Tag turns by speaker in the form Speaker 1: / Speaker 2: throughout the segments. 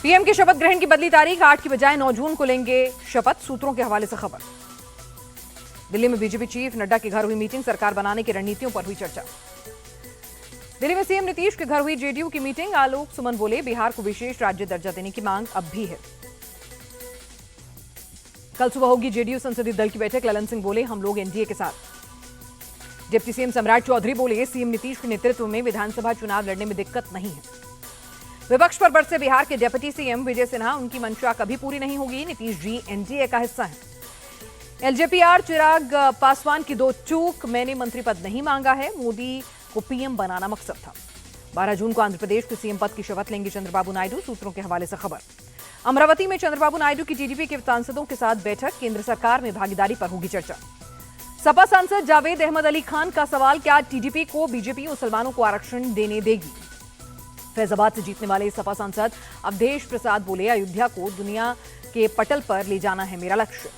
Speaker 1: PM के शपथ ग्रहण की बदली तारीख 8 की बजाय 9 जून को लेंगे शपथ, सूत्रों के हवाले से खबर। दिल्ली में बीजेपी चीफ नड्डा के घर हुई मीटिंग, सरकार बनाने की रणनीतियों पर हुई चर्चा। दिल्ली में सीएम नीतीश के घर हुई जेडीयू की मीटिंग, आलोक सुमन बोले बिहार को विशेष राज्य दर्जा देने की मांग अब भी है। कल सुबह होगी जेडीयू संसदीय दल की बैठक, ललन सिंह बोले हम लोग एनडीए के साथ। डिप्टी सीएम सम्राट चौधरी बोले सीएम नीतीश के नेतृत्व में विधानसभा चुनाव लड़ने में दिक्कत नहीं है। विपक्ष पर बरसे बिहार के डिप्टी सीएम विजय सिन्हा, उनकी मंशा कभी पूरी नहीं होगी, नीतीश जी एनडीए का हिस्सा हैं। एलजेपीआर चिराग पासवान की दो चूक, मैंने मंत्री पद नहीं मांगा है, मोदी को पीएम बनाना मकसद था। 12 जून को आंध्र प्रदेश के सीएम पद की शपथ लेंगे चंद्रबाबू नायडू, सूत्रों के हवाले से खबर। अमरावती में चंद्रबाबू नायडू की टीडीपी के सांसदों के साथ बैठक, केंद्र सरकार में भागीदारी पर होगी चर्चा। सपा सांसद जावेद अहमद अली खान का सवाल, क्या टीडीपी को बीजेपी मुसलमानों को आरक्षण देने देगी? फैजाबाद से जीतने वाले सपा सांसद अवधेश प्रसाद बोले अयोध्या को दुनिया के पटल पर ले जाना है मेरा लक्ष्य।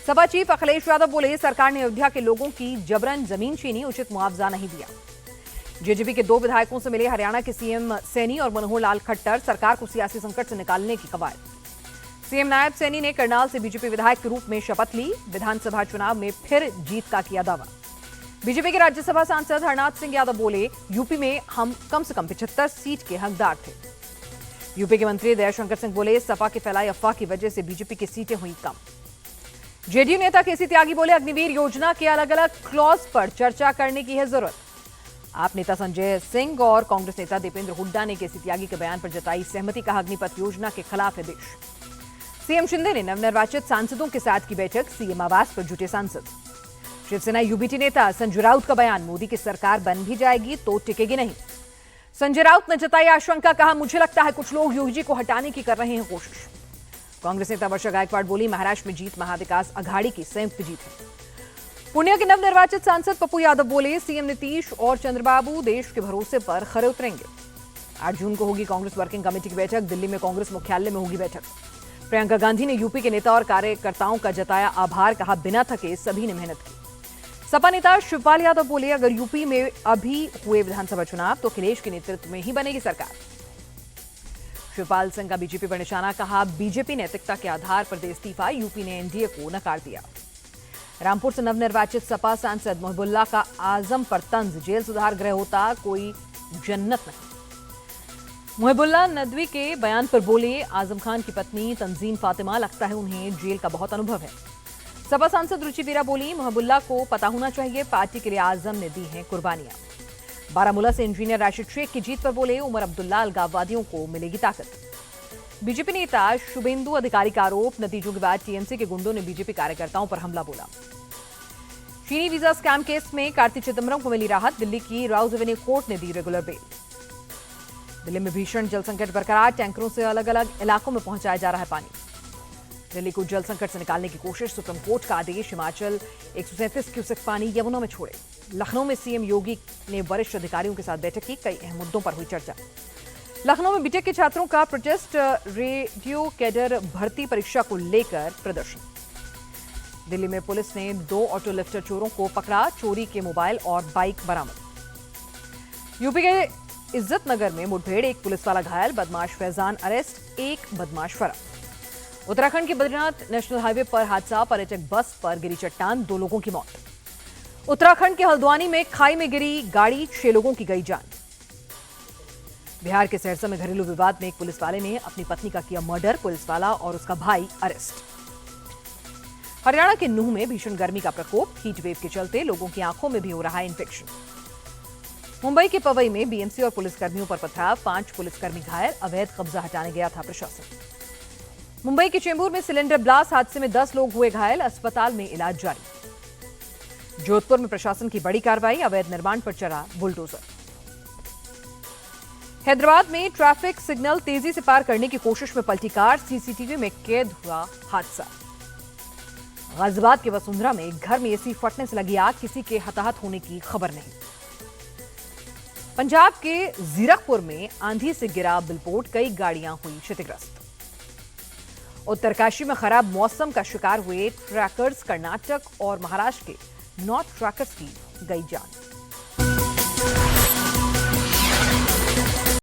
Speaker 1: सपा चीफ अखिलेश यादव बोले सरकार ने अयोध्या के लोगों की जबरन जमीन छीनी, उचित मुआवजा नहीं दिया। जेजेपी के 2 विधायकों से मिले हरियाणा के सीएम सैनी और मनोहर लाल खट्टर, सरकार को सियासी संकट से निकालने की कवायद। सीएम नायब सैनी ने करनाल से बीजेपी विधायक के रूप में शपथ ली, विधानसभा चुनाव में फिर जीत का किया दावा। बीजेपी के राज्यसभा सांसद हरनाथ सिंह यादव बोले यूपी में हम कम से कम 75 सीट के हकदार थे। यूपी के मंत्री दयाशंकर सिंह बोले सपा के फैलाई अफवाह की वजह से बीजेपी की सीटें हुई कम। जेडीयू नेता केसी त्यागी बोले अग्निवीर योजना के अलग अलग क्लॉज पर चर्चा करने की है जरूरत। आप नेता संजय सिंह और कांग्रेस नेता दीपेंद्र हुड्डा ने केसी त्यागी के बयान पर जताई सहमति, कहा अग्निपथ योजना के खिलाफ है देश। सीएम शिंदे ने नवनिर्वाचित सांसदों के साथ की बैठक, सीएम आवास पर जुटे सांसद। शिवसेना यूबीटी नेता संजय राउत का बयान, मोदी की सरकार बन भी जाएगी तो टिकेगी नहीं। संजय राउत ने जताई आशंका, कहा मुझे लगता है कुछ लोग योगी जी को हटाने की कर रहे हैं कोशिश। कांग्रेस नेता वर्षा गायकवाड़ बोली महाराष्ट्र में जीत महाविकास अघाड़ी की संयुक्त जीत है। पुणे के नवनिर्वाचित सांसद पप्पू यादव बोले सीएम नीतीश और चंद्रबाबू देश के भरोसे पर खरे उतरेंगे। 8 जून को होगी कांग्रेस वर्किंग कमेटी की बैठक, दिल्ली में कांग्रेस मुख्यालय में होगी बैठक। प्रियंका गांधी ने यूपी के नेता और कार्यकर्ताओं का जताया आभार, कहा बिना थके सभी ने मेहनत की। सपा नेता शिवपाल यादव बोले अगर यूपी में अभी हुए विधानसभा चुनाव तो अखिलेश के नेतृत्व में ही बनेगी सरकार। शिवपाल सिंह का बीजेपी पर निशाना, कहा बीजेपी नैतिकता के आधार पर दे इस्तीफा, यूपी ने एनडीए को नकार दिया। रामपुर से नवनिर्वाचित सपा सांसद मोहबुल्ला का आजम पर तंज, जेल सुधार गृह होता कोई जन्नत नहीं। मोहबुल्ला नदवी के बयान पर बोले आजम खान की पत्नी तंजीम फातिमा, लगता है उन्हें जेल का बहुत अनुभव है। सपा सांसद रुचि वीरा बोली मोहबुल्ला को पता होना चाहिए पार्टी के लिए आजम ने दी हैं कुर्बानियां। बारामूला से इंजीनियर राशिद शेख की जीत पर बोले उमर अब्दुल्ला, अलगाववादियों को मिलेगी ताकत। बीजेपी नेता शुभेंदु अधिकारी का आरोप, नतीजों के बाद टीएमसी के गुंडों ने बीजेपी कार्यकर्ताओं पर हमला बोला। चीनी वीजा स्कैम केस में कार्ति चिदंबरम को मिली राहत, दिल्ली की राउज एवेन्यू कोर्ट ने दी रेगुलर बेल। दिल्ली में भीषण जल संकट बरकरार, टैंकरों से अलग अलग इलाकों में पहुंचाया जा रहा है पानी। दिल्ली को जल संकट से निकालने की कोशिश, सुप्रीम कोर्ट का आदेश, हिमाचल 137 क्यूसेक पानी यमुना में छोड़े। लखनऊ में सीएम योगी ने वरिष्ठ अधिकारियों के साथ बैठक की, कई अहम मुद्दों पर हुई चर्चा। लखनऊ में बीटेक के छात्रों का प्रोटेस्ट, रेडियो कैडर भर्ती परीक्षा को लेकर प्रदर्शन। दिल्ली में पुलिस ने 2 ऑटो लिफ्टर चोरों को पकड़ा, चोरी के मोबाइल और बाइक बरामद। यूपी के इज्जत नगर में मुठभेड़, एक पुलिस वाला घायल, बदमाश फैजान अरेस्ट, एक बदमाश फरार। उत्तराखंड के बद्रीनाथ नेशनल हाईवे पर हादसा, पर्यटक बस पर गिरी चट्टान, 2 लोगों की मौत। उत्तराखंड के हल्द्वानी में खाई में गिरी गाड़ी, 6 लोगों की गई जान। बिहार के सहरसा में घरेलू विवाद में एक पुलिस वाले ने अपनी पत्नी का किया मर्डर, पुलिस वाला और उसका भाई अरेस्ट। हरियाणा के नूह में भीषण गर्मी का प्रकोप, हीट वेव के चलते लोगों की आंखों में भी हो रहा है इन्फेक्शन। मुंबई के पवई में बीएमसी और पुलिसकर्मियों पर पथराव, 5 पुलिसकर्मी घायल, अवैध कब्जा हटाने गया था प्रशासन। मुंबई के चेंबूर में सिलेंडर ब्लास्ट हादसे में 10 लोग हुए घायल, अस्पताल में इलाज जारी। जोधपुर में प्रशासन की बड़ी कार्रवाई, अवैध निर्माण पर चला बुलडोजर। हैदराबाद में ट्रैफिक सिग्नल तेजी से पार करने की कोशिश में पलटी कार, सीसीटीवी में कैद हुआ हादसा। गाजियाबाद के वसुंधरा में घर में एसी फटने से लगी आग, किसी के हताहत होने की खबर नहीं। पंजाब के जीरकपुर में आंधी से गिरा बिलबोर्ड, कई गाड़ियां हुई क्षतिग्रस्त। उत्तरकाशी में खराब मौसम का शिकार हुए ट्रैकर्स, कर्नाटक और महाराष्ट्र के 9 ट्रैकर्स की गई जान।